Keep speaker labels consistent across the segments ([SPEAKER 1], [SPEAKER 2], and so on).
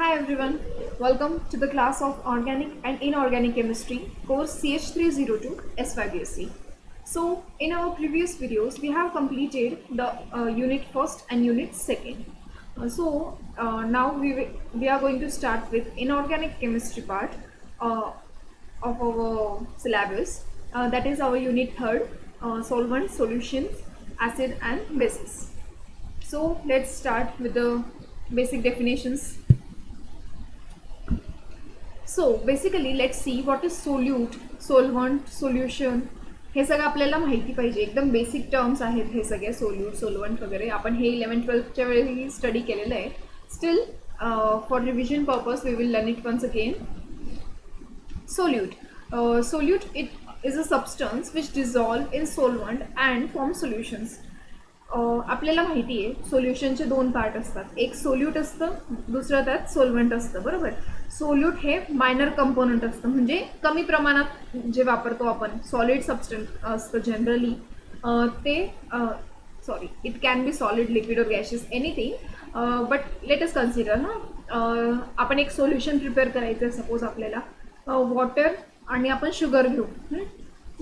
[SPEAKER 1] Hi everyone, welcome to the class of Organic and Inorganic Chemistry course CH302 SYBSC. So in our previous videos we have completed the unit first and unit second. Now we are going to start with inorganic chemistry part uh, of our syllabus. That is our unit third, solvent, solutions, acid and bases. So let's start with the basic definitions. So basically let's see what is solute, solvent, solution. हे सगळं आपल्याला माहिती पाहिजे. एकदम basic terms आहेत हे सगळे, solute, सोलवंट वगैरे. आपण हे 11-12च्या वेळी स्टडी केलेलं आहे. Still for revision purpose we will learn it once again. Solute it is a substance which dissolve in solvent and form solutions. आपल्याला माहिती आहे सोल्युशनचे दोन पार्ट असतात. एक सोल्यूट असतं, दुसरं त्यात सोलवंट असतं. बरोबर. सोल्यूट हे मायनर कंपोनंट असतं, म्हणजे कमी प्रमाणात जे वापरतो आपण. सॉलिड सबस्टन्स असतं जनरली ते. It can be solid, liquid और gases, anything. But let us consider आपण एक सोल्युशन प्रिपेअर करायचं आहे. सपोज आपल्याला वॉटर आणि आपण शुगर घेऊ.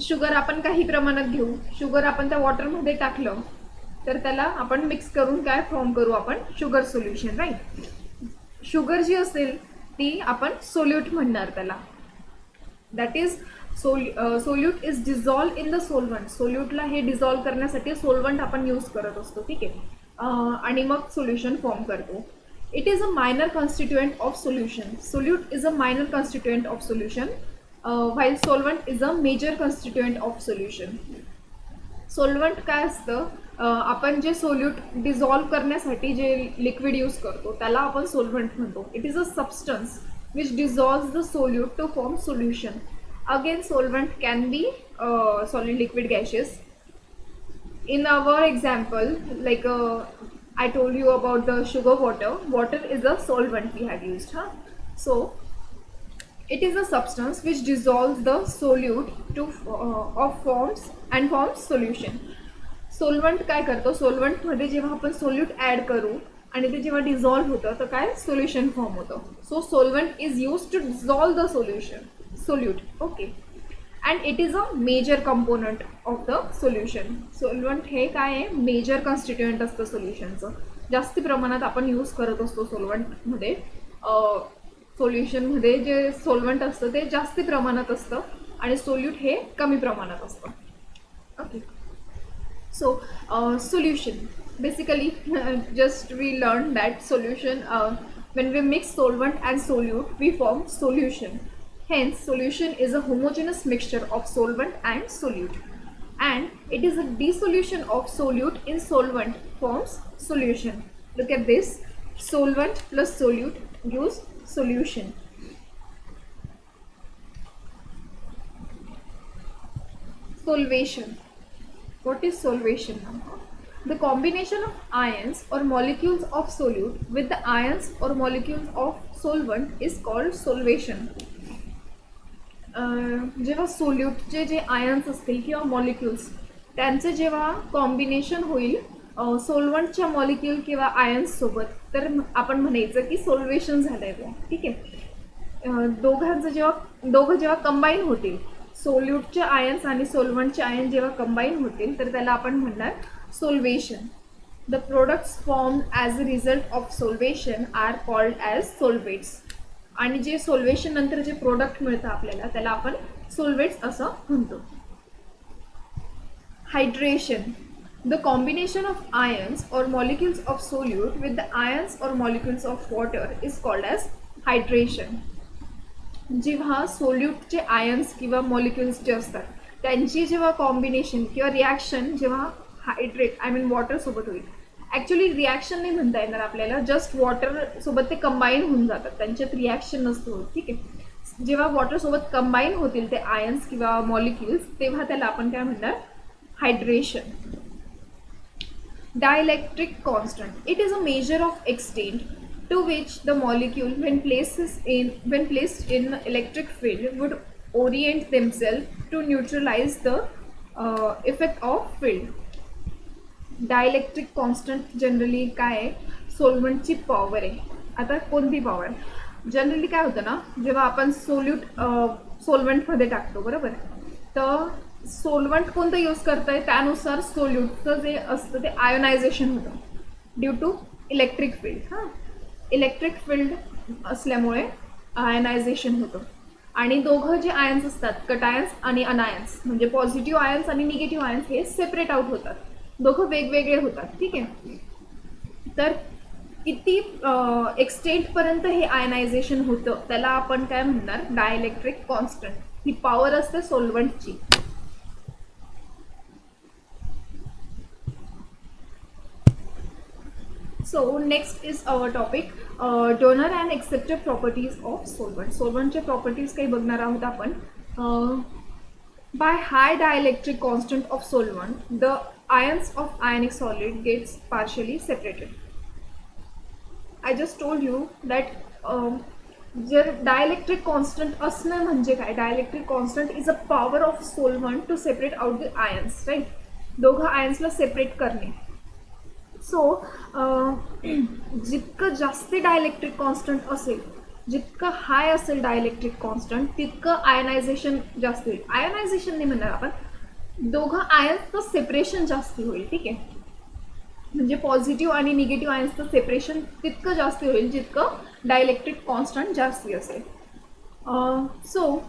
[SPEAKER 1] शुगर आपण काही प्रमाणात घेऊ. शुगर आपण त्या वॉटरमध्ये टाकलं तर त्याला आपण मिक्स करून काय फॉर्म करू आपण, शुगर सोल्युशन. राईट. शुगर जी असेल ती आपण सोल्यूट म्हणणार त्याला. That is solute is dissolve in the solvent. सोल्यूटला हे डिझॉल्व करण्यासाठी सोलवंट आपण यूज करत असतो. ठीक आहे. आणि मग सोल्युशन फॉर्म करतो. It is a minor constituent of solution. Solute is a minor constituent of solution while solvent is a major constituent of solution. Solvent काय असतं, आपण जे सोल्यूट डिझॉल्व करण्यासाठी जे लिक्विड यूज करतो त्याला आपण सोलवंट म्हणतो. It is a substance which dissolves the solute to form solution. Again solvent can be solid, liquid, gases. In our example, like I told you about the sugar water. Water is a solvent we have used. So it is a substance which dissolves the solute to forms solution. सोलवंट काय करतो, सोलवंटमध्ये जेव्हा आपण solute add करू आणि ते जेव्हा dissolve होतं तर काय सोल्युशन फॉर्म होतं. So solvent is use to dissolve the solute. Okay. And it is a major component of the solution. Solvent हे काय आहे, मेजर कॉन्स्टिट्युएंट असतं सोल्युशनचं. जास्ती प्रमाणात आपण यूज करत असतो सोलवंटमध्ये. सोल्युशनमध्ये जे सोलवंट असतं ते जास्ती प्रमाणात असतं आणि सोल्यूट हे कमी प्रमाणात असतं. Okay. So solution, basically just we learned that solution, when we mix solvent and solute we form solution. Hence solution is a homogeneous mixture of solvent and solute, and it is a dissolution of solute in solvent forms solution. Look at this, solvent plus solute gives solution. Solvation. What is solvation? The combination of ions or molecules of solute with the ions or molecules of solvent is called solvation. जेव्हा सोल्यूटचे जे ions असतील किंवा molecules त्यांचे जेव्हा combination होईल सोलवंटच्या molecule किंवा ions सोबत, तर आपण म्हणायचं की सोल्वेशन झालंय ते. ठीक आहे. दोघं जेव्हा कंबाईन होतील, सोल्यूटचे आयन्स आणि सोलवंटचे आयन जेव्हा कंबाईन होतील तर त्याला आपण म्हणणार solvation. The products form as a result of solvation are called as solvates. आणि जे सोल्वेशन नंतर जे प्रोडक्ट मिळतं आपल्याला त्याला आपण सोल्वेट्स असं म्हणतो. Hydration. The combination of ions और molecules of solute with the ions और molecules of water is called as hydration. जेव्हा सोल्यूटचे आयन्स किंवा मॉलिक्युल्स जे असतात त्यांची जेव्हा कॉम्बिनेशन किंवा रिॲक्शन जेव्हा वॉटर सोबत होईल. ॲक्च्युली रिॲक्शन नाही म्हणता येणार आपल्याला, जस्ट वॉटर सोबत ते कंबाईन होऊन जातात, त्यांच्यात रिॲक्शन नसतो. ठीक आहे. जेव्हा वॉटर सोबत कंबाईन होतील ते आयन्स किंवा मॉलिक्युल्स तेव्हा त्याला आपण काय म्हणणार, hydration. Dielectric constant. It is a measure of extent to which the molecule when placed in electric field would orient themselves to neutralize the effect of field. Dielectric constant generally काय आहे, सोलवंटची power आहे. आता कोणती power, generally काय होतं ना, जेव्हा आपण सोलवंटमध्ये टाकतो बरोबर, तर सोलवंट कोणतं यूज करताय त्यानुसार सोल्यूटचं जे असतं ते आयोनायझेशन होतं ड्यू टू इलेक्ट्रिक फील्ड. हां, इलेक्ट्रिक फील्ड असल्यामुळे आयनायझेशन होतं. आणि दोघं जे आयन्स असतात, कटायन्स आणि अनायन्स, म्हणजे पॉझिटिव्ह आयन्स आणि निगेटिव्ह आयन्स, हे सेपरेट आउट होतात, दोघं वेगवेगळे होतात. ठीक आहे. तर किती एक्सटेंटपर्यंत हे आयनायझेशन होतं त्याला आपण काय म्हणणार, डायइलेक्ट्रिक कॉन्स्टंट. ही पॉवर असते सोलवंटची. So next is our topic, donor and acceptor properties of solvent. सोलवंटचे प्रॉपर्टीज काही बघणार आहोत आपण. By high dielectric constant of solvent the ions of ionic solid gets partially separated. I just told you that जर dielectric constant असणं म्हणजे काय, dielectric constant is a power of solvent to separate out the ions, right, दोघं आयन्सला separate करणे. So जितकं जास्त dielectric constant असेल, जितकं हाय असेल डायइलेक्ट्रिक कॉन्स्टंट, तितकं आयनायझेशन जास्त होईल. आयनायझेशन नाही म्हणणार आपण, दोघं आयन्सचं सेपरेशन जास्त होईल. ठीक आहे, म्हणजे पॉझिटिव्ह आणि निगेटिव्ह आयन्सचं सेपरेशन तितकं जास्त होईल जितकं डायइलेक्ट्रिक कॉन्स्टंट जास्ती असेल. So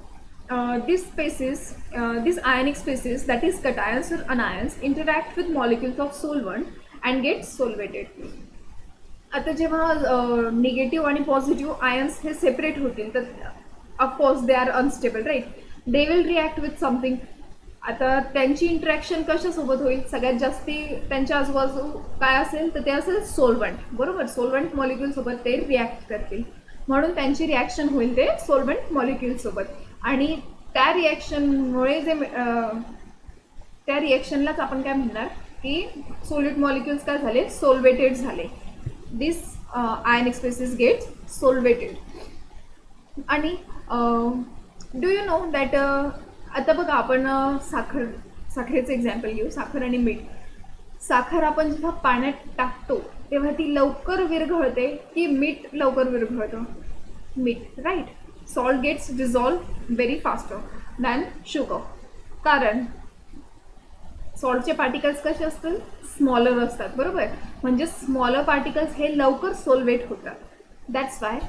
[SPEAKER 1] these ionic spaces, that is cations or anions, interact with molecules of solvent and get solvated. आता जेव्हा निगेटिव्ह आणि पॉझिटिव्ह आयन्स हे सेपरेट होतील तर of course they are unstable, right, they will react with something. आता त्यांची interaction कशासोबत होईल, सगळ्यात जास्ती त्यांच्या आजूबाजू काय असेल तर ते असेल सोलवंट, बरोबर. सोलवंट मॉलिक्यूलसोबत ते रिॲक्ट करतील, म्हणून त्यांची रिॲक्शन होईल ते सोलवंट मॉलिक्यूलसोबत. आणि त्या रिॲक्शनमुळे त्या रिॲक्शनलाच आपण काय म्हणणार की सोल्यूट मॉलिक्यूल्स काय झाले, सोल्वेटेड झाले. दिस आयनिक स्पेसिस गेट सोल्वेटेड. आणि डू यू नो दॅट, आता बघा आपण साखरेचं एक्झाम्पल घेऊ, साखर आणि मीठ. साखर आपण जेव्हा पाण्यात टाकतो तेव्हा ती लवकर विरघळते की मीठ लवकर विरघळतं, मीठ, right. Salt gets dissolve very faster than sugar, कारण सॉल्टचे पार्टिकल्स कसे असतील, स्मॉलर असतात, बरोबर. म्हणजे स्मॉलर पार्टिकल्स हे लवकर सोल्वेट होतात. That's why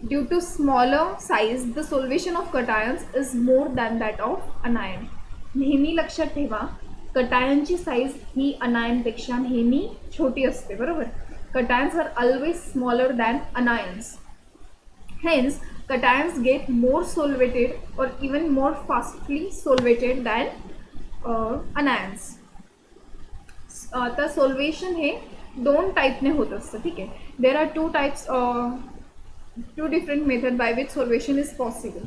[SPEAKER 1] due to smaller size the solvation of cations is more than that of anion. नेहमी लक्षात ठेवा, कटायनची साईज ही अनायनपेक्षा नेहमी छोटी असते, बरोबर. Cations are always smaller than anions. Hence cations get more solvated और even more fastly solvated than anions. आता solvation हे दोन टाईपने होत असतं. ठीक आहे, there are two types, two different methods by which solvation is possible.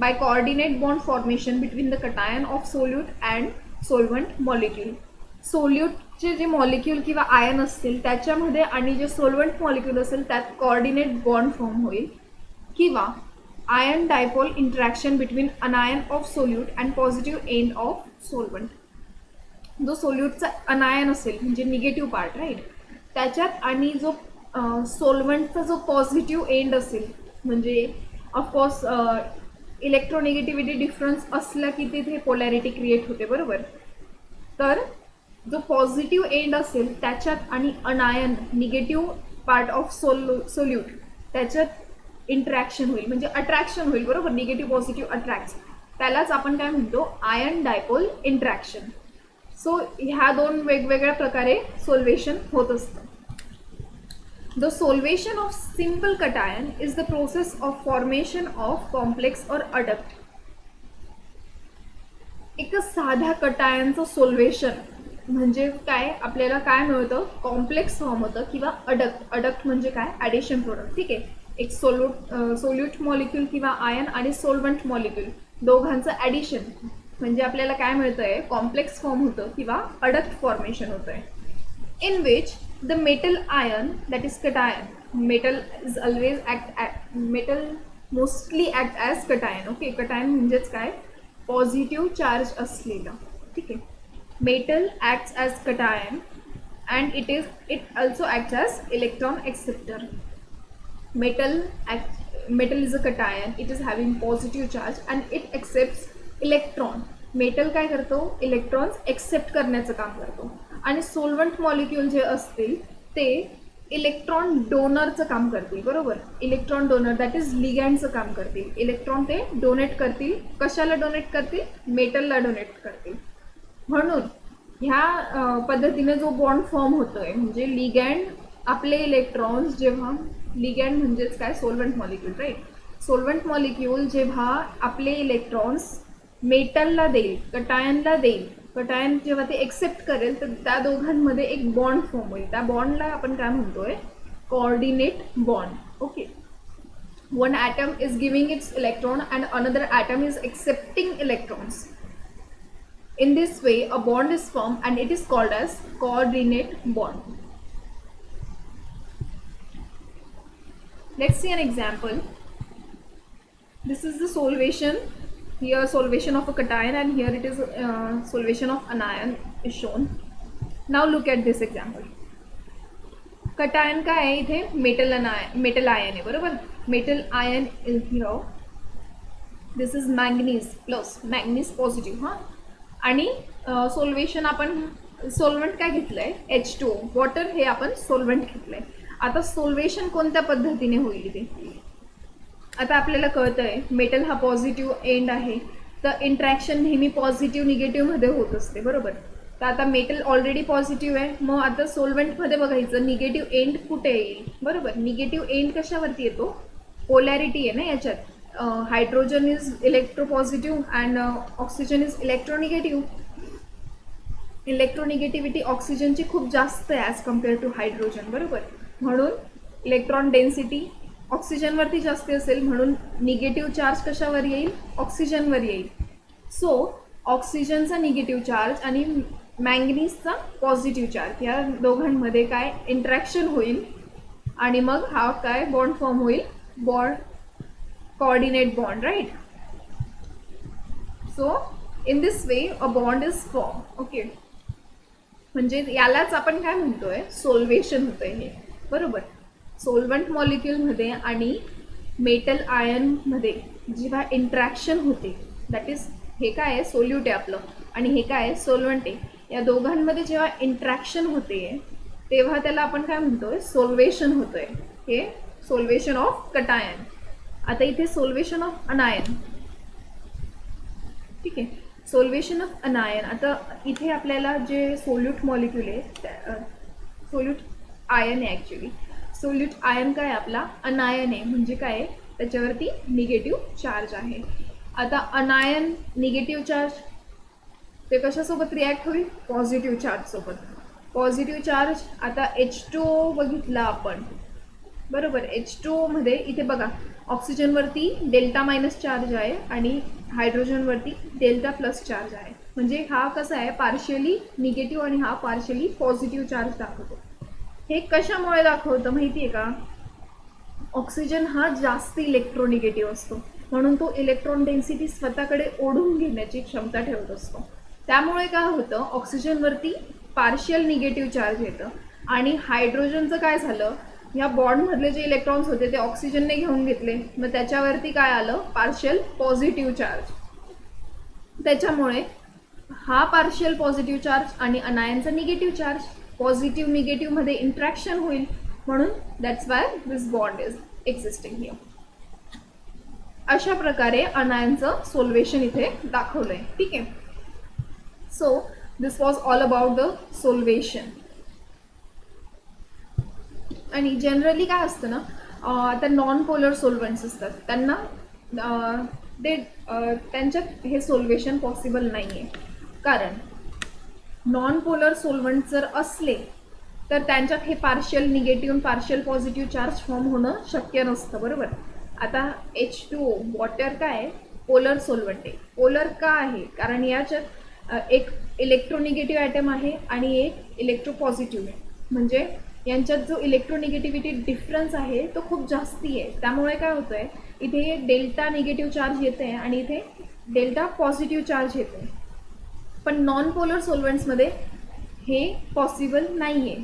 [SPEAKER 1] By coordinate bond formation between the cation of solute and solvent molecule. सोल्यूटचे जे molecule किंवा आयन असतील त्याच्यामध्ये आणि जे सोल्वंट मॉलिक्यूल असेल त्यात कोऑर्डिनेट बॉन्ड फॉर्म होईल, किंवा ion dipole interaction between अनायन of solute and positive end of solvent. जो सोल्यूटचा अनायन असेल म्हणजे निगेटिव्ह पार्ट, राईट, त्याच्यात आणि जो सोलवंटचा जो पॉझिटिव्ह एंड असेल, म्हणजे ऑफकोर्स इलेक्ट्रोनिगेटिव्हिटी डिफरन्स असला की तिथे पोलॅरिटी क्रिएट होते, बरोबर. तर जो पॉझिटिव्ह एंड असेल त्याच्यात आणि अनायन निगेटिव्ह पार्ट ऑफ सोल्यूट त्याच्यात इंटरॅक्शन होईल, म्हणजे अट्रॅक्शन होईल, बरोबर. निगेटिव्ह पॉझिटिव्ह अट्रॅक्ट, त्यालाच आपण काय म्हणतो, आयन डायपोल इंटरॅक्शन. सो ह्या दोन वेगवेगळ्या प्रकारे सोल्वेशन होत असतं. The solvation of simple cation is the process of formation of complex or adduct. एक साध्या कटायनचं सोल्वेशन म्हणजे काय, आपल्याला काय मिळतं, कॉम्प्लेक्स फॉर्म होतं किंवा अडक्ट. अडक्ट म्हणजे काय, ॲडिशन प्रोडक्ट. ठीक आहे, एक सोल्यूट मॉलिक्यूल किंवा आयन आणि सोल्वंट मॉलिक्यूल दोघांचं ॲडिशन म्हणजे आपल्याला काय मिळतं आहे, कॉम्प्लेक्स फॉर्म होतं किंवा अडक्ट फॉर्मेशन होतं आहे. In which the metal ion, that is cation, metal is always metal mostly act as cation. Okay, cation म्हणजेच काय, पॉझिटिव्ह चार्ज असलेलं. ठीक आहे, metal acts as cation and it also acts as electron acceptor. Metal is a cation. It is having positive charge and it accepts electron. Metal काय करतो, electrons accept करण्याचं काम करतो. आणि सोल्वंट मॉलिक्यूल जे असतील ते इलेक्ट्रॉन डोनरचं काम करतील. बरोबर, इलेक्ट्रॉन डोनर दॅट इज लिगँडचं काम करतील. इलेक्ट्रॉन ते डोनेट करतील. कशाला डोनेट करतील, मेटलला डोनेट करतील. म्हणून ह्या पद्धतीने जो बॉन्ड फॉर्म होतोय म्हणजे लिगँड आपले इलेक्ट्रॉन्स जेव्हा, लिगँड म्हणजेच काय, solvent molecule right. Solvent molecule जेव्हा आपले इलेक्ट्रॉन्स मेटलला देईल, कटायनला देईल, कटायन जेव्हा ते एक्सेप्ट करेल तर त्या दोघांमध्ये एक बॉन्ड फॉर्म होईल. त्या बॉन्डला आपण काय म्हणतोय, coordinate bond. Okay, one atom is giving its electron and another atom is accepting electrons. In this way a bond is formed and it is called as coordinate bond. Let's see an example. This is the solvation. Here solvation of a cation and here it is solvation of anion is shown. Now look at this example. Cation काय आहे इथे, metal ion आहे. बरोबर, metal ion is here. This is manganese plus, manganese positive. हां, आणि solution आपण solvent काय घेतलंय, H2O, वॉटर हे आपण सोल्वंट घेतलंय. आता सोल्वेशन कोणत्या पद्धतीने होईल ते आता आपल्याला कळतंय. मेटल हा पॉझिटिव्ह एंड आहे तर इंट्रॅक्शन नेहमी पॉझिटिव्ह निगेटिव्हमध्ये होत असते. बरोबर, तर आता मेटल ऑलरेडी पॉझिटिव्ह आहे. मग आता सोल्वंटमध्ये बघायचं निगेटिव्ह एंड कुठे येईल. बरोबर, निगेटिव्ह एंड कशावरती येतो, पोलॅरिटी आहे ना याच्यात. Hydrogen is electropositive and oxygen is electronegative. Electronegativity ऑक्सिजनची खूप जास्त आहे ॲज कम्पेअर टू हायड्रोजन. बरोबर, म्हणून इलेक्ट्रॉन डेन्सिटी ऑक्सिजनवरती जास्त असेल म्हणून निगेटिव्ह चार्ज कशावर येईल, ऑक्सिजनवर येईल. सो ऑक्सिजनचा निगेटिव्ह चार्ज आणि मॅंगनीजचा पॉझिटिव्ह चार्ज या दोघांमध्ये काय इंट्रॅक्शन होईल आणि मग हा काय बॉन्ड फॉर्म होईल, bond coordinate bond right. So in this way a bond is form. Okay, म्हणजे यालाच आपण काय म्हणतोय, सोल्वेशन होतंय हे. बरोबर, सोल्वंट मॉलिक्यूलमध्ये आणि मेटल आयनमध्ये जेव्हा इंट्रॅक्शन होते, दॅट इज हे काय आहे, सोल्यूट आहे आपलं आणि हे काय आहे, सोल्वंट आहे. या दोघांमध्ये जेव्हा इंट्रॅक्शन होते तेव्हा त्याला आपण काय म्हणतोय, सोल्वेशन होतोय. हे सोल्वेशन ऑफ कटायन. आता इथे सोल्वेशन ऑफ अनायन. ठीक आहे, सोल्वेशन ऑफ अनायन. आता इथे आपल्याला जे सोल्यूट मॉलिक्यूल आहे, सोल्यूट आयन आहे ॲक्च्युली. सोल्यूट आयन काय आपला अनायन आहे, म्हणजे काय आहे, त्याच्यावरती निगेटिव्ह चार्ज आहे. आता अनायन निगेटिव्ह चार्ज ते कशासोबत रिॲक्ट होईल, पॉझिटिव्ह चार्जसोबत. पॉझिटिव्ह चार्ज आता H2O बघितला आपण. बरोबर, H2Oमध्ये इथे बघा ऑक्सिजनवरती डेल्टा मायनस चार्ज आहे आणि हायड्रोजनवरती डेल्टा प्लस चार्ज आहे. म्हणजे हा कसा आहे, पार्शियली निगेटिव्ह आणि हा पार्शियली पॉझिटिव्ह चार्ज दाखवतो. हे कशामुळे दाखवतं माहिती आहे का, ऑक्सिजन हा जास्त इलेक्ट्रोनिगेटिव्ह असतो म्हणून तो इलेक्ट्रॉन डेन्सिटी स्वतःकडे ओढून घेण्याची क्षमता ठेवत असतो. त्यामुळे काय होतं, ऑक्सिजनवरती पार्शियल निगेटिव्ह चार्ज येतं आणि हायड्रोजनचं काय झालं, ह्या बॉन्डमधले जे इलेक्ट्रॉन्स होते ते ऑक्सिजनने घेऊन घेतले, मग त्याच्यावरती काय आलं, पार्शियल पॉझिटिव्ह चार्ज. त्याच्यामुळे हा पार्शियल पॉझिटिव्ह चार्ज आणि अनायनचा निगेटिव्ह चार्ज, पॉझिटिव्ह निगेटिव्हमध्ये इंट्रॅक्शन होईल म्हणून that's why this bond is existing here. अशा प्रकारे अनायनचं सोल्वेशन इथे दाखवलंय. ठीक आहे, so this was all about the solution. आणि जनरली काय असतं ना, आता नॉन पोलर सोल्वंट्स असतात त्यांना त्यांच्यात हे सोल्वेशन पॉसिबल नाही आहे. कारण नॉन पोलर सोल्वंट जर असले तर त्यांच्यात हे partial negative partial positive charge form होणं शक्य नसतं. बरोबर, आता H2O वॉटर काय आहे, पोलर सोल्वंट आहे. पोलर का आहे, कारण याच्यात एक इलेक्ट्रोनिगेटिव्ह ॲटम आहे आणि एक इलेक्ट्रोपॉझिटिव्ह आहे. म्हणजे यांच्यात जो इलेक्ट्रोनिगेटिव्हिटी डिफरन्स आहे तो खूप जास्ती आहे. त्यामुळे काय होतं आहे, इथे डेल्टा निगेटिव्ह चार्ज येते आणि इथे डेल्टा पॉझिटिव्ह चार्ज येते. पण नॉन पोलर सोल्वंट्समध्ये हे पॉसिबल नाही आहे.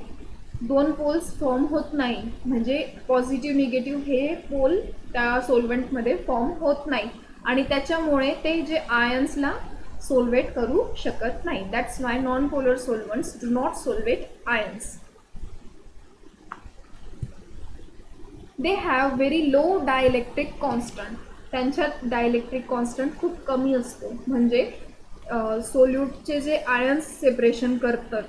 [SPEAKER 1] दोन पोल्स फॉर्म होत नाही, म्हणजे पॉझिटिव्ह निगेटिव्ह हे पोल त्या सोलवंटमध्ये फॉर्म होत नाही आणि त्याच्यामुळे ते जे आयन्सला सोल्वेट करू शकत नाही. That's why non polar solvents do not solvate ions. They have very low dielectric constant. त्यांच्यात डायलेक्ट्रिक कॉन्स्टंट खूप कमी असतो, म्हणजे सोल्यूटचे जे आयन्स सेपरेशन करतात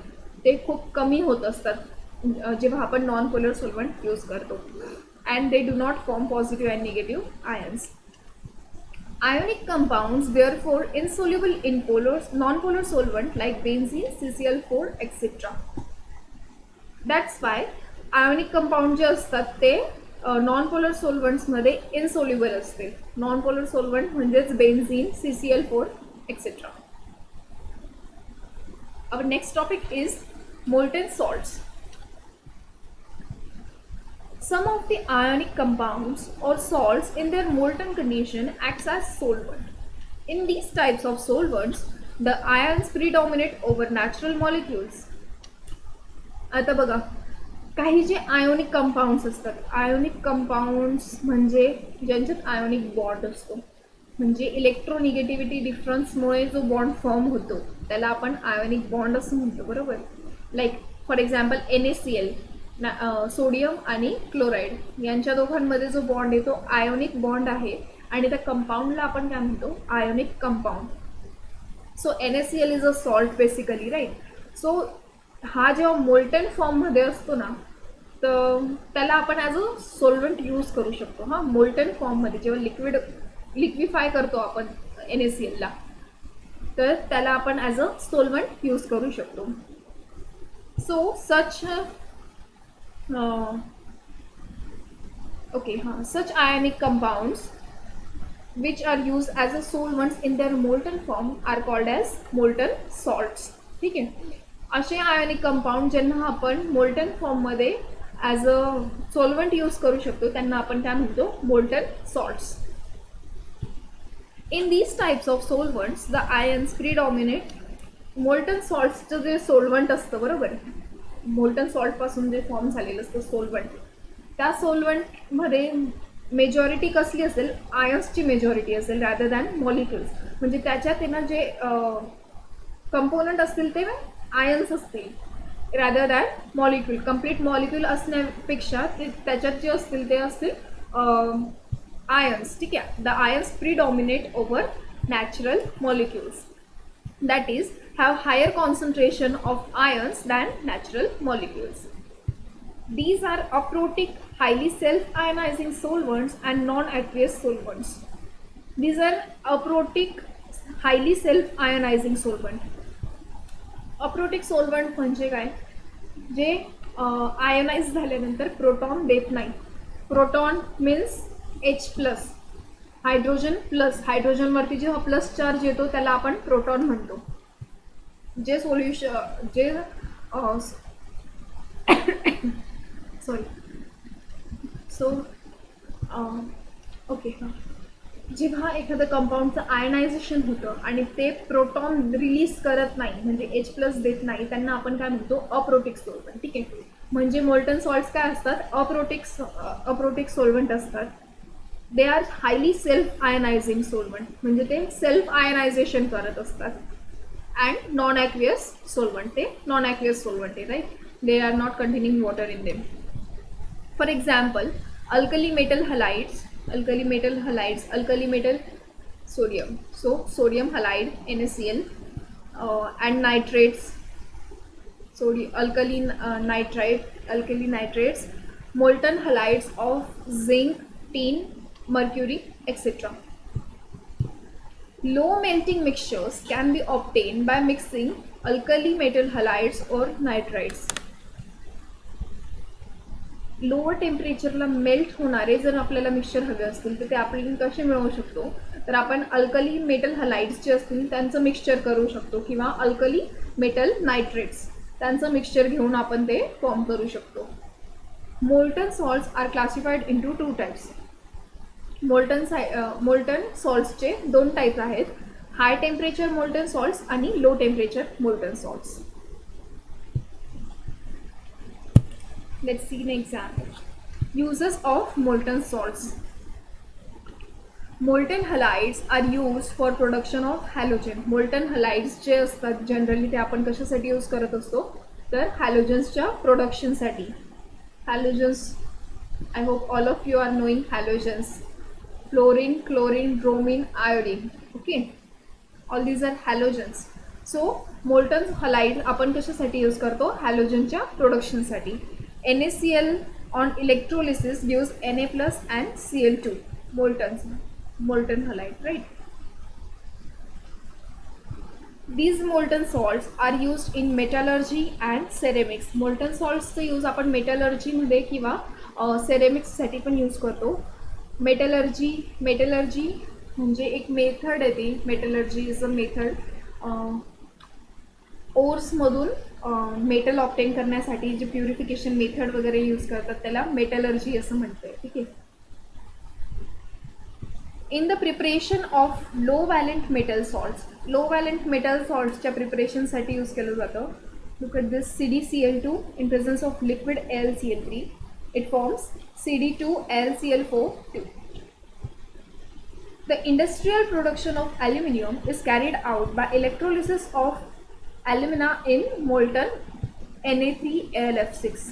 [SPEAKER 1] ते खूप कमी होत असतात जेव्हा आपण नॉन पोलर सोलवंट यूज करतो. And they do not form positive and negative ions. Ionic compounds therefore insoluble in non-polar solvent like benzene, CCl4, etc. That's why ionic compound जे असतात ते नॉन पोलर सोलवंट्समध्ये इनसोल्युबल असते. नॉन पोलर सोलवंट म्हणजेच benzene, CCl4, etc. Our next topic is molten salts. Some of the ionic compounds or salts in their molten condition acts as solvent. In these types of solvents, the ions predominate over natural molecules. आता बघा, काही जे ionic compounds असतात, ionic compounds म्हणजे ज्यांच्यात ionic bond असतो, म्हणजे electronegativity डिफरन्समुळे जो बॉन्ड फॉर्म होतो त्याला आपण आयोनिक बॉन्ड असं म्हणतो, बरोबर. Like for example NaCl, sodium आणि क्लोराईड यांच्या दोघांमध्ये जो बॉन्ड आहे तो आयोनिक बॉन्ड आहे आणि त्या कंपाऊंडला आपण काय म्हणतो, ionic compound. So NaCl is a salt basically, right. So हा जेव्हा मोल्टन फॉर्ममध्ये असतो ना, तर त्याला आपण ॲज अ सोल्वंट यूज करू शकतो. हां, मोल्टन फॉर्ममध्ये जेव्हा लिक्विफाय करतो आपण NaClला, तर त्याला आपण ॲज अ सोल्वंट यूज करू शकतो. So such such ionic compounds which are used as a solvents in their molten form are called as molten salts. ठीक आहे. असे आयोनिक कंपाऊंड ज्यांना आपण मोल्टन फॉर्ममध्ये ॲज अ सोल्वंट यूज करू शकतो त्यांना आपण काय म्हणतो, molten salts. In these types of solvents the ions predominate. Molten सॉल्ट्सचं जे सोल्वंट असतं, बरोबर, मोल्टन सॉल्टपासून जे फॉर्म झालेलं असतं सोल्वंट, त्या सोल्वंटमध्ये मेजॉरिटी कसली असेल, आयन्सची मेजॉरिटी असेल रॅदर दॅन मॉलिक्युल्स. म्हणजे त्याच्यात त्यांना जे कंपोनंट असतील ते आयन्स असतील rather than molecule. Complete molecule असण्यापेक्षा ते त्याच्यात जे असतील ते असतील आयन्स. ठीक आहे. The ions predominate over natural molecules, that is have higher concentration of ions than natural molecules. These are aprotic, highly self-ionizing solvents and non-aqueous solvents. These are aprotic, highly self-ionizing solvent. Aprotic solvent म्हणजे काय, जे ionize झाल्यानंतर proton देत नाही. Proton means H+, hydrogen plus, हायड्रोजनवरती जेव्हा plus charge येतो त्याला आपण प्रोटॉन म्हणतो. जे सोल्युशन जे सॉरी सो ओके हां, जेव्हा एखादं कंपाऊंडचं आयनायझेशन होतं आणि ते प्रोटॉन रिलीज करत नाही, म्हणजे H+ देत नाही, त्यांना आपण काय म्हणतो, अप्रोटिक सोल्वंट. ठीक आहे. म्हणजे मोल्टन सॉल्ट्स काय असतात, अप्रोटिक सोल्वंट असतात. They are highly self ionizing solvent, म्हणजे ते सेल्फ आयनायझेशन करत असतात. And non-aqueous solvent, they non-aqueous solvent, right? They are not containing water in them. For example, alkali metal halides, alkali metal sodium, so sodium halide NaCl, and nitrates, alkali nitrates, molten halides of zinc, tin, mercury, etc. Low melting mixtures can be obtained by mixing alkali metal halides or nitrides. Lower टेम्परेचरला melt होणारे जर आपल्याला mixture हवे असतील तर ते आपण कसे मिळवू शकतो, तर आपण अल्कली मेटल हलाइड्स जे असतील त्यांचं मिक्सचर करू शकतो किंवा अल्कली मेटल नायट्रेट्स त्यांचं मिक्सचर घेऊन आपण ते फॉर्म करू शकतो. Molten salts are classified into 2 types. Molten सॉल्ट्सचे 2 टाईप आहेत, हाय टेम्परेचर मोल्टन सॉल्ट्स आणि low temperature molten salts. Let's see an example. Uses of molten salts. Molten halides are used for production of halogen. Molten halides जे असतात generally ते आपण कशासाठी use करत असतो तर हॅलोजन्सच्या प्रोडक्शनसाठी. Halogens, I hope all of you are knowing halogens. Fluorine, chlorine, bromine, iodine. Okay, all these are halogens. So molten halide आपण कशासाठी यूज करतो हॅलोजनच्या प्रोडक्शनसाठी. NaCl on electrolysis gives Na plus and Cl2. molten halide, right? These molten salts are used in metallurgy and ceramics. Molten salts चा use आपण metallurgy मध्ये किंवा ceramics साठी पण use करतो. मेटलर्जी म्हणजे एक मेथड आहे ती. मेटलर्जी इज अ मेथड ओर्समधून मेटल ऑब्टेन करण्यासाठी जे प्युरिफिकेशन मेथड वगैरे यूज करतात त्याला मेटलर्जी असं म्हणते. ठीक आहे. In the preparation of low valent metal salts, low valent metal सॉल्ट्सच्या प्रिपरेशनसाठी यूज केलं जातं. Look at this CdCl2 in presence of liquid AlCl3. It forms CD2LCl4 2. The industrial production of aluminium is carried out by electrolysis of alumina in molten Na3AlF6.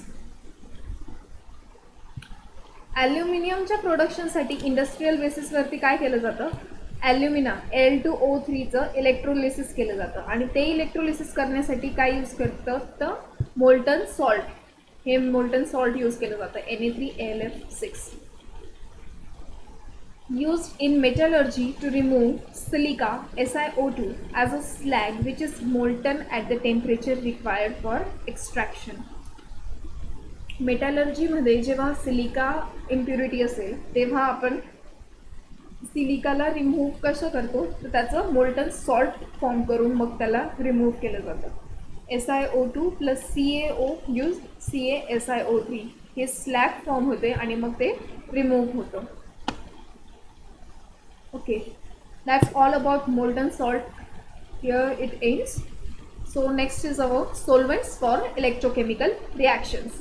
[SPEAKER 1] ॲल्युमिनियमच्या प्रोडक्शनसाठी industrial बेसिसवरती काय केलं जातं ॲल्युमिना Al2O3चं इलेक्ट्रोलिसिस केलं जातं आणि ते इलेक्ट्रोलिसिस करण्यासाठी काय यूज करतं तर मोल्टन सॉल्ट. हे मोल्टन सॉल्ट यूज केलं जातं Na3AlF6. Used in metallurgy to remove silica SiO2 as a slag which is molten at the temperature required for extraction. मेटलर्जीमध्ये जेव्हा सिलिका इम्प्युरिटी असेल तेव्हा आपण सिलिकाला रिमूव्ह कसं करतो तर त्याचं मोल्टन सॉल्ट फॉर्म करून मग त्याला रिमूव्ह केलं जातं. SiO2 plus CaO use CaSiO3 हे स्लॅग फॉर्म होते आणि मग ते रिमूव्ह होतं. Okay, that's all about molten salt. Here it ends. So next is our solvents for electrochemical reactions.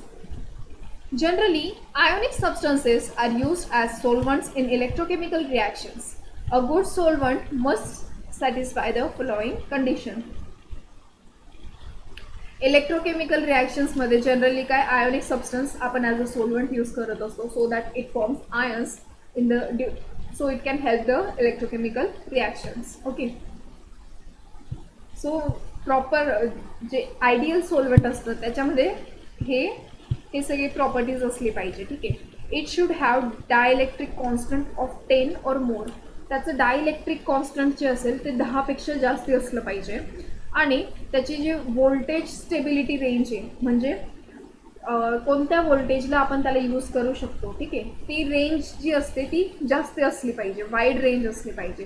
[SPEAKER 1] Generally, ionic substances are used as solvents in electrochemical reactions. A good solvent must satisfy the following condition. Electrochemical reactions मध्ये generally काय ionic substance आपण as a सोलवंट use करत असतो so that it forms ions in the so it can help the electrochemical reactions. Okay, so proper जे ideal सोलवंट असतं त्याच्यामध्ये हे सगळे प्रॉपर्टीज असली पाहिजे. ठीक आहे. It should have dielectric constant of 10 और मोर. त्याचं डायइलेक्ट्रिक कॉन्स्टंट जे असेल ते 10पेक्षा जास्त असलं पाहिजे आणि त्याची जी व्होल्टेज स्टेबिलिटी रेंज आहे म्हणजे कोणत्या व्होल्टेजला आपण त्याला यूज करू शकतो. ठीक आहे. ती रेंज जी असते ती जास्त असली पाहिजे, वाईड रेंज असली पाहिजे.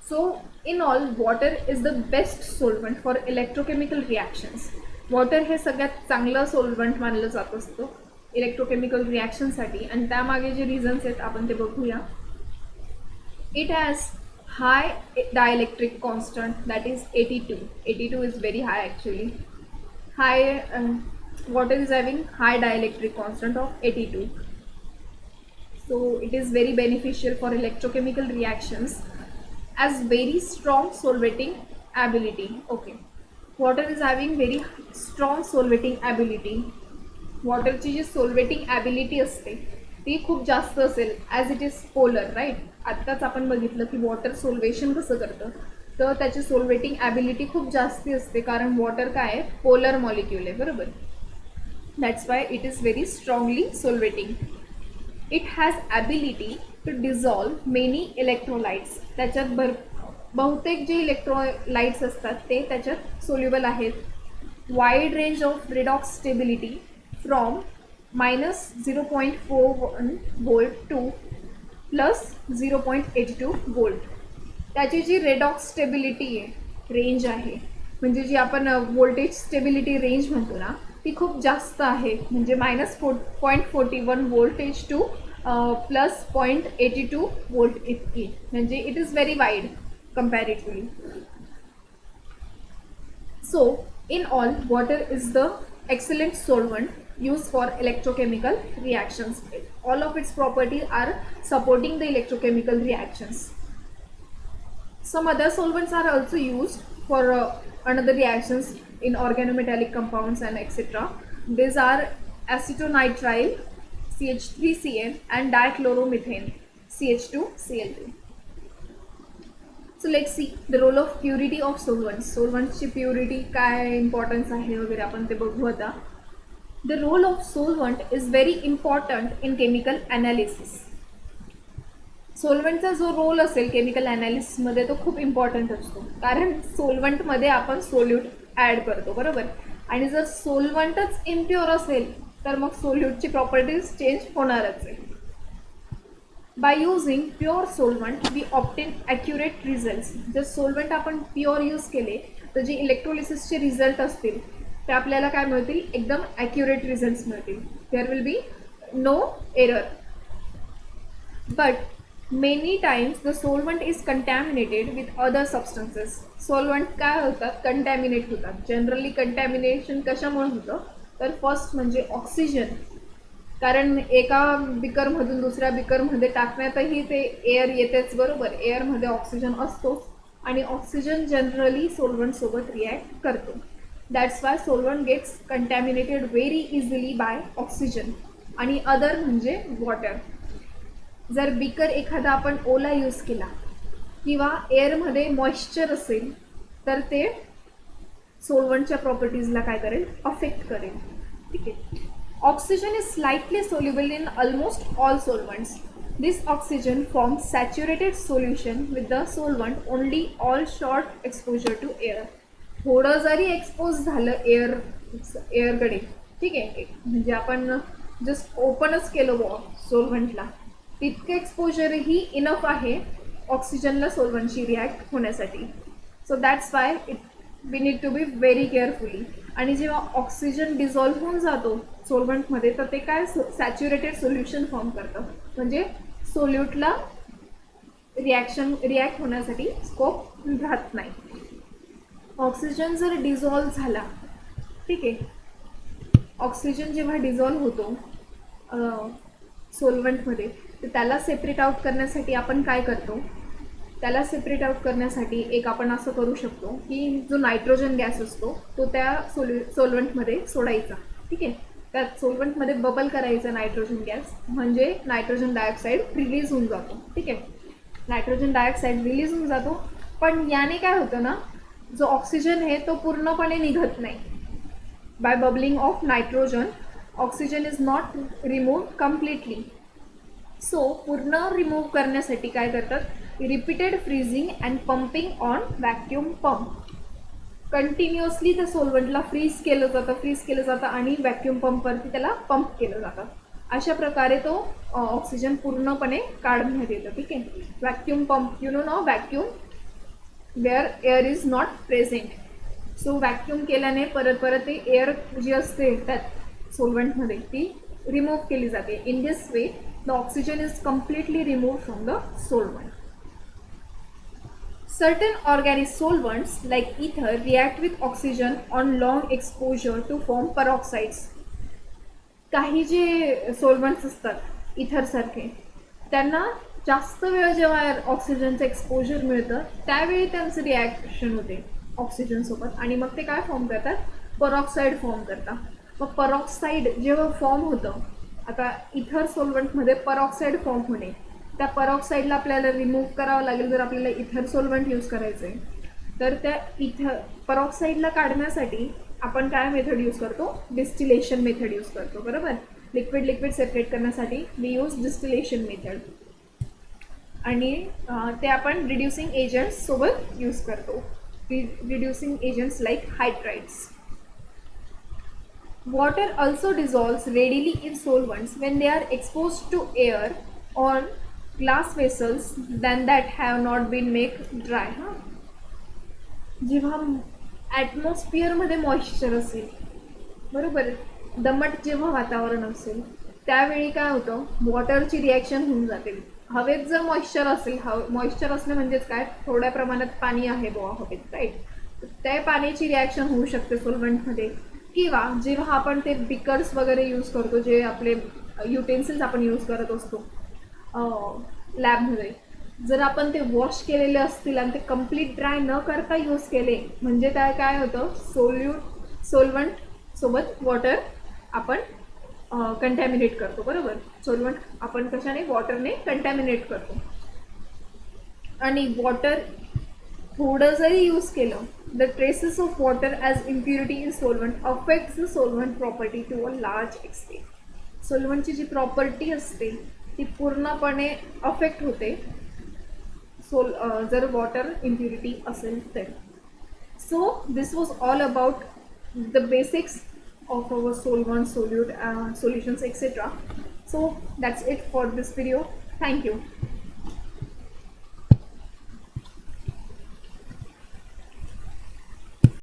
[SPEAKER 1] So in all water is the best solvent for electrochemical reactions. Water हे सगळ्यात चांगलं सोलवंट मानलं जात असतं इलेक्ट्रोकेमिकल रिॲक्शनसाठी आणि त्यामागे जे रिझन्स आहेत आपण ते बघूया. It has high dielectric constant that is 82. 82 is very high actually. High water is having high dielectric constant of 82, so it is very beneficial for electrochemical reactions as very strong solvating ability. Okay, water is having very strong solvating ability. water ची जी solvating ability असते ती खूप जास्त असेल as it is polar, right? आत्ताच आपण बघितलं की वॉटर सोल्वेशन कसं करतं तर त्याची सोल्वेटिंग ॲबिलिटी खूप जास्ती असते कारण वॉटर काय आहे पोलर मॉलिक्यूल आहे. बरोबर. That's why it is very strongly solvating. It has ability to dissolve many electrolytes. त्याच्यात बहुतेक जे इलेक्ट्रोलाइट्स असतात ते त्याच्यात सोल्युबल आहेत. Wide range of redox stability from -0.41 volt to +0.82 volt. त्याची जी रेडॉक्स स्टेबिलिटी आहे रेंज आहे म्हणजे जी आपण व्होल्टेज स्टेबिलिटी रेंज म्हणतो ना ती खूप जास्त आहे म्हणजे -0.41 वोल्टेज टू +0.82 वोल्ट इतकी म्हणजे it is very wide comparatively. So in all water is the excellent solvent used for electrochemical reactions. All of its properties are supporting the electrochemical reactions. Some other solvents are also used for another reactions in organometallic compounds and etc. These are acetonitrile CH3Cl and dichloromethane CH2Cl2. So let's see the role of purity of solvents. Solvents ची purity काय importance आहे वगैरे आपण ते बघू आता. The role of solvent is very important in chemical analysis. सोलवंटचा जो role असेल केमिकल ॲनालिसिसमध्ये तो खूप इम्पॉर्टंट असतो, कारण सोलवंटमध्ये आपण सोल्यूट ॲड करतो बरोबर. आणि जर सोलवंटच इम्प्युअर असेल तर मग सोल्यूटची प्रॉपर्टीज चेंज होणारच आहे. By using pure solvent we obtain accurate results. जर सोलवंट आपण प्युअर यूज केले तर जे इलेक्ट्रोलिसिसचे रिझल्ट असतील ते आपल्याला काय मिळतील, एकदम ॲक्युरेट रिझल्ट्स मिळतील. There will be no error. But many times the solvent is contaminated with other substances. solvent काय होतात, कंटॅमिनेट होतात. जनरली कंटॅमिनेशन कशामुळे होतं तर फर्स्ट म्हणजे ऑक्सिजन, कारण एका बिकरमधून दुसऱ्या बिकरमध्ये टाकण्यातही ते एअर येतेच बरोबर. एअरमध्ये ऑक्सिजन असतोच आणि ऑक्सिजन जनरली सोल्वंटसोबत रिॲक्ट करतो. That's why solvent gets contaminated very easily by oxygen. आणि अदर म्हणजे वॉटर. जर बिकर एखादा आपण ओला यूज केला किंवा एअरमध्ये मॉइश्चर असेल तर ते सोल्वंटच्या प्रॉपर्टीजला काय करेल, अफेक्ट करेल. ठीक आहे. Oxygen is slightly soluble in almost all solvents. This oxygen form saturated solution with the solvent only all short exposure to air. थोडं जरी एक्सपोज झालं एअरकडे, ठीक आहे, म्हणजे आपण जस्ट ओपनच केलं बॉ सोल्वंटला, तितकं एक्सपोजरही इनफ आहे ऑक्सिजनला सोल्वंटशी रिॲक्ट होण्यासाठी. So that's why we need to be very carefully. आणि जेव्हा ऑक्सिजन डिझॉल्व्ह होऊन जातो सोल्वंटमध्ये तर ते काय सॅच्युरेटेड सोल्युशन फॉर्म करतं, म्हणजे सोल्यूटला रिॲक्ट होण्यासाठी स्कोप राहत नाही. ऑक्सिजन जर डिझॉल्व्ह झाला, ठीक आहे, ऑक्सिजन जेव्हा डिझॉल्व्ह होतो सोल्वंटमध्ये तर त्याला सेपरेट आउट करण्यासाठी आपण काय करतो, त्याला सेपरेट आउट करण्यासाठी एक आपण असं करू शकतो की जो नायट्रोजन गॅस असतो तो त्या सोल्वंटमध्ये सोडायचा. ठीक आहे. त्या सोल्वंटमध्ये बबल करायचा नायट्रोजन गॅस, म्हणजे नायट्रोजन डायऑक्साईड रिलीज होऊन जातो. ठीक आहे. नायट्रोजन डायऑक्साईड रिलीज होऊन जातो, पण याने काय होतं ना, जो ऑक्सिजन आहे तो पूर्णपणे निघत नाही. By bubbling of nitrogen oxygen is not remove completely. सो पूर्ण रिमूव्ह करण्यासाठी काय करतात, repeated freezing and pumping on vacuum pump. Continuously त्या सोल्वंटला फ्रीज केलं जातं आणि व्हॅक्यूम पंपवरती त्याला पंप केलं जातं. अशा प्रकारे तो ऑक्सिजन पूर्णपणे काढण्यात येतं. ठीक आहे. व्हॅक्यूम पंप, यू नो ना, vacuum where air is not present. So vacuum केल्याने परत ते एअर जी असते त्यात सोल्वंटमध्ये ती रिमूव्ह केली जाते. In this way the oxygen is completely removed from the solvent. Certain organic solvents like ether react with oxygen on long exposure to form peroxides. काही जे सोल्वंट्स असतात इथरसारखे, त्यांना जास्त वेळ जेव्हा ऑक्सिजनचं एक्सपोजर मिळतं त्यावेळी त्यांचं रिॲक्शन होते ऑक्सिजनसोबत आणि मग ते काय फॉर्म करतात, परॉक्साईड फॉर्म करतात. मग परॉक्साईड जेव्हा फॉर्म होतं, आता इथर सोल्वंटमध्ये परॉक्साईड फॉर्म होणे, त्या परॉक्साईडला आपल्याला रिमूव्ह करावं लागेल. जर आपल्याला इथर सोल्वंट यूज करायचं आहे तर त्या परॉक्साईडला काढण्यासाठी आपण काय मेथड यूज करतो, डिस्टिलेशन मेथड यूज करतो बरोबर. लिक्विड सेपरेट करण्यासाठी वी यूज डिस्टिलेशन मेथड आणि ते आपण रिड्युसिंग एजंट्स सोबत यूज करतो. Reducing agents like hydrides. Water also dissolves readily in solvents when they are exposed to air or glass vessels than that have not been made dry. जेव्हा ॲटमॉस्फिअरमध्ये moisture असेल बरोबर, दमट जेव्हा वातावरण असेल त्यावेळी काय होतं, वॉटरची रिॲक्शन होऊन जाते. हवेत जर मॉइश्चर असेल, मॉइश्चर असणे म्हणजेच काय, थोड्या प्रमाणात पाणी आहे बुवा हवेत, राईट, त्या पाण्याची रिॲक्शन होऊ शकते सोल्वंटमध्ये किंवा जेव्हा आपण ते बिकर्स वगैरे यूज करतो, जे आपले युटेन्सिल्स आपण यूज करत असतो लॅबमध्ये, जर आपण ते वॉश केलेले असतील आणि ते कम्प्लीट ड्राय न करता यूज केले, म्हणजे त्या काय होतं, सोलवंट सोबत वॉटर आपण कंटॅमिनेट करतो. बरोबर, सोलवंट आपण कशाने, वॉटरने कंटॅमिनेट करतो. आणि वॉटर थोडं जरी यूज केलं, the traces of water as impurity in solvent affects the solvent property to a large extent. सोलवंटची जी प्रॉपर्टी असते ती पूर्णपणे अफेक्ट होते जर वॉटर इम्प्युरिटी असेल तर. So this was all about the basics of our solvent, solute, solutions, etc. So that's it for this video. Thank you.